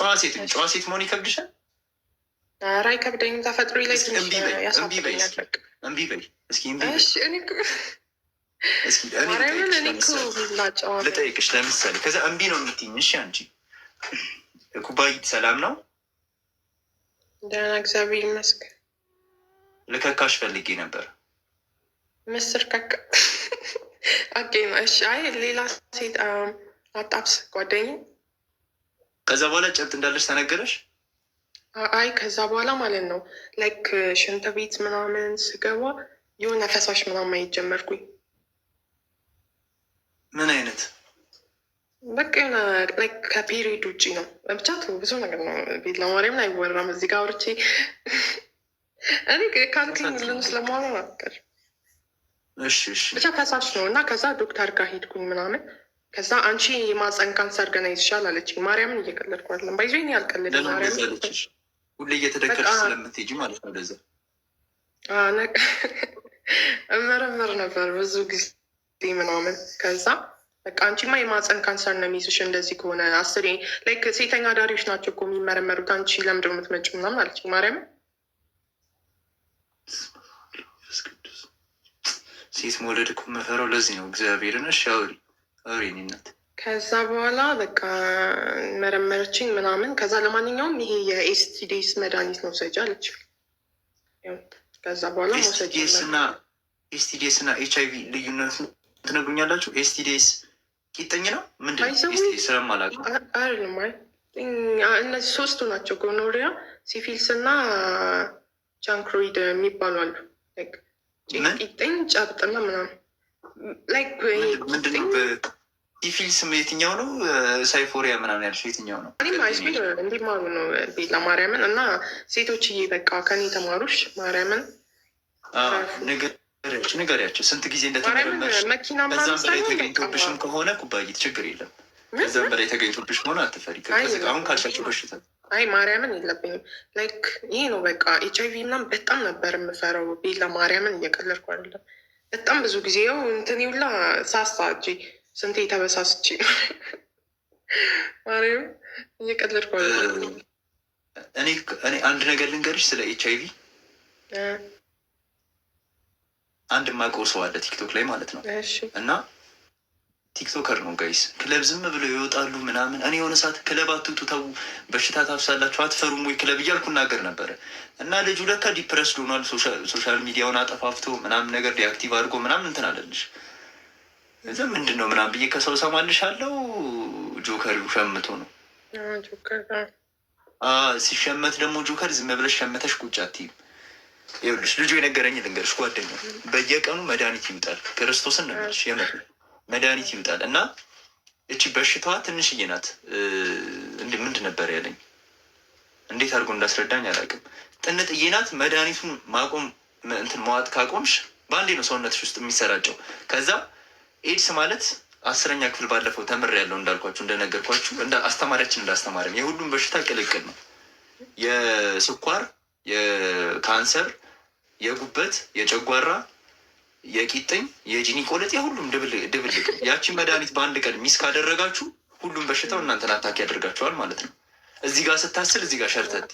ጨዋ ሴት መሆን ይከብድሻል? ኧረ አይከብደኝም። ተፈጥሮ ላይ ያሳብኛል። እምቢ በይ እስኪ ልጠይቅሽ ለምሳሌ ከዛ እምቢ ነው የምትይኝ። እሺ አንቺ ኩባይት ሰላም ነው? ደህና እግዚአብሔር ይመስገን። ልከካሽ ፈልጌ ነበር። ምስር ከካ እሺ። አይ ሌላ ሴት አጣብስ ጓደኛ። ከዛ በኋላ ጨብጥ እንዳለች ተነገረሽ? አይ ከዛ በኋላ ማለት ነው ላይክ ሽንት ቤት ምናምን ስገባ የሆነ ፈሳሽ ምናምን ማየት ጀመርኩኝ። ምን አይነት? በቃ የሆነ ላይክ ከፔሪድ ውጭ ነው። ብቻ ብዙ ነገር ነው። ቤት ለማርያም አይወራም እዚህ ጋር አውርቼ እኔ ካልከኝ ልን ስለማወራ ናገር። ብቻ ፈሳሽ ነው እና ከዛ ዶክተር ጋር ሄድኩኝ ምናምን። ከዛ አንቺ የማፀን ካንሰር ገና ይዝሻል አለችኝ። ማርያምን እየቀለድኩ አይደለም። ባይዞ ያልቀልድ ማርያም ሁሌ እየተደከርሽ ስለምትሄጂ ማለት ነው። ለዛ እመረመር ነበር ብዙ ጊዜ ምናምን። ከዛ በቃ አንቺማ የማፀን ካንሰር ነው የሚይዝሽ እንደዚህ ከሆነ 10 ላይክ ሴተኛ አዳሪዎች ናቸው እኮ የሚመረመሩት። አንቺ ለምንድን ነው የምትመጪው ምናምን አለችኝ። ማርያምን ሴት መውለድ እኮ የምፈራው ለዚህ ነው። እግዚአብሔርን እሺ አውሪ እናት። ከዛ በኋላ በቃ መረመረችኝ ምናምን። ከዛ ለማንኛውም ይሄ የኤስቲዲስ መድኃኒት ነው ውሰጂ አለች። ከዛ በኋላ ኤስቲዲስ እና ኤች.አይ.ቪ ልዩነት ትነግሩኛላችሁ? ኤስቲዲስ ቂጠኝ ነው ምንድን ነው? ኤስቲዲስ ስለማላውቅ አይደለም። እነዚህ ሶስቱ ናቸው፣ ጎኖሪያ፣ ሲፊልስ እና ቻንክሮይድ የሚባሉ አሉ። ቂጠኝ፣ ጨብጥና ምናምን ላይክ ምንድነው? ሲፊልስ የትኛው ነው? ሳይፎሪያ ምናምን ያልሽው የትኛው ነው? አይስቢል እንዲማሩ ነው ቤላ ማርያምን እና ሴቶችዬ በቃ ከኔ ተማሩሽ ማርያምን ንገሪያቸው ስንት ጊዜ እንደተመረመርሽ። ከዛም በላይ ተገኝቶብሽም ከሆነ ኩባይት ችግር የለም። ከዛም በላይ ተገኝቶብሽ ከሆነ አትፈሪ። አሁን ካልሻቸው በሽታ አይ ማርያምን የለብኝም። ላይክ ይሄ ነው በቃ ኤች.አይ.ቪ ምናምን በጣም ነበር የምፈራው ቤላ ማርያምን እየቀለድኩ አይደለም። በጣም ብዙ ጊዜ ያው እንትን ይውላ ሳሳ እጄ ስንቴ ተበሳስቼ ማርያም እየቀለድኩ አይደለም። እኔ አንድ ነገር ልንገርሽ ስለ ኤች.አይ.ቪ። አንድ የማውቀው ሰው አለ ቲክቶክ ላይ ማለት ነው። እና ቲክቶከር ነው ጋይስ። ክለብ ዝም ብለው ይወጣሉ ምናምን። እኔ የሆነ ሰዓት ክለብ አትውጡ ተው፣ በሽታ ታፍሳላችሁ፣ አትፈሩም ወይ ክለብ እያልኩ እናገር ነበረ። እና ልጁ ለካ ዲፕረስድ ሆኗል። ሶሻል ሚዲያውን አጠፋፍቶ ምናምን ነገር ዲአክቲቭ አድርጎ ምናምን እንትን አለልሽ። እዛ ምንድን ነው ምናምን ብዬ ከሰው ሰማልሽ አለው። ጆከር ሸምቶ ነው ሲሸመት ደግሞ ጆከር ዝም ብለሽ ሸመተሽ ቁጭ አትይም። ይኸውልሽ ልጁ የነገረኝ ልንገርሽ፣ ጓደኛ በየቀኑ መድኃኒት ይውጣል። ክርስቶስን ነው የምልሽ የምር መድኃኒት ይውጣል። እና እቺ በሽታዋ ትንሽዬ ናት። ምንድን ነበር ያለኝ፣ እንዴት አድርጎ እንዳስረዳኝ አላውቅም። ጥንጥዬ ናት። መድኃኒቱን ማቆም እንትን መዋጥ ካቆምሽ በአንዴ ነው ሰውነትሽ ውስጥ የሚሰራጨው። ከዛ ኤድስ ማለት 10ኛ ክፍል ባለፈው ተምር ያለው እንዳልኳችሁ እንደነገርኳችሁ አስተማሪያችን እንዳስተማሪም የሁሉም በሽታ ቅልቅል ነው። የስኳር፣ የካንሰር፣ የጉበት፣ የጨጓራ፣ የቂጥኝ፣ የጂኒ ቆለጥ የሁሉም ድብልቅ። ያቺን መድኃኒት በአንድ ቀን ሚስ ካደረጋችሁ ሁሉም በሽታው እናንተን አታክ ያደርጋችኋል ማለት ነው። እዚህ ጋር ስታስል እዚህ ጋር ሸርተት።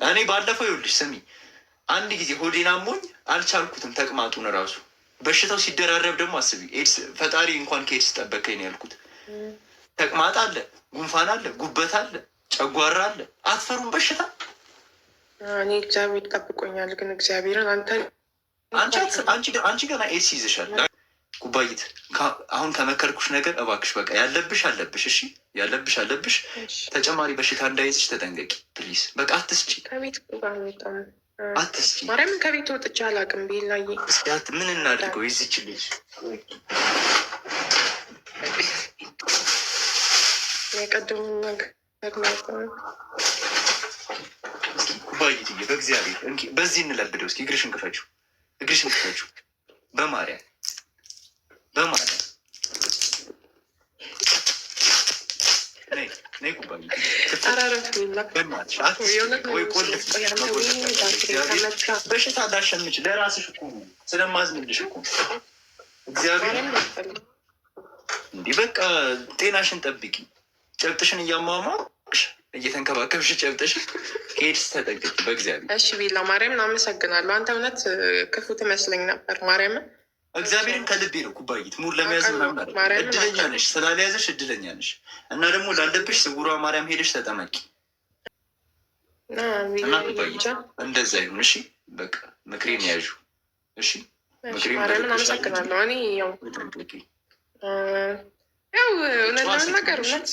እኔ ባለፈው ይኸውልሽ ስሚ፣ አንድ ጊዜ ሆዴን አሞኝ አልቻልኩትም ተቅማጡን ራሱ። በሽታው ሲደራረብ ደግሞ አስቢ። ኤድስ ፈጣሪ እንኳን ከኤድስ ጠበቀኝ ነው ያልኩት። ተቅማጥ አለ፣ ጉንፋን አለ፣ ጉበት አለ፣ ጨጓራ አለ። አትፈሩም በሽታ? እኔ እግዚአብሔር ጠብቆኛል። ግን እግዚአብሔርን አንቺ ገና ኤድስ ይዘሻል። ኩባይት አሁን ከመከርኩሽ ነገር እባክሽ በቃ ያለብሽ አለብሽ። እሺ ያለብሽ ተጨማሪ በሽታ እንዳይዝሽ ተጠንቀቂ ፕሊዝ። በቃ አትስጪ፣ አትስጪ። ማርያምን ከቤት ወጥቼ አላውቅም። ቤላዬ ምን እናድርገው? ይዝች ልጅ የቀደሙ ነገር ኩባይትዬ በእግዚአብሔር በዚህ እንለብደው እስኪ። እግርሽን ክፈችው፣ በማርያም ነይ ኩባይት። በሽታ እንዳሸምች ለራስሽ እኮ ስለማዝንልሽ እኮ እግዚአብሔር እንዲህ በቃ ጤናሽን ጠብቂ። ጨብጥሽን እያሟሟ እየተንከባከብሽ ጨብጠሽ ከሄድስ ተጠንቀቂ በእግዚአብሔር። እሺ ቤላ ማርያምን አመሰግናለሁ። አንተ እውነት ክፉ ትመስለኝ ነበር። ማርያምን እግዚአብሔርን ከልቤ ነው። ኩባይት ሙር ለመያዝ ምናምን አለ። እድለኛ ነሽ፣ ስላለያዘሽ እድለኛ ነሽ። እና ደግሞ ላለብሽ ስውሯ ማርያም ሄደሽ ተጠመቂ እና ኩባይት እንደዛ ይሁን። እሺ በቃ ምክሬን ያዡ። እሺ ማርያምን አመሰግናለሁ። እኔ ያው እውነት ለመናገር እውነት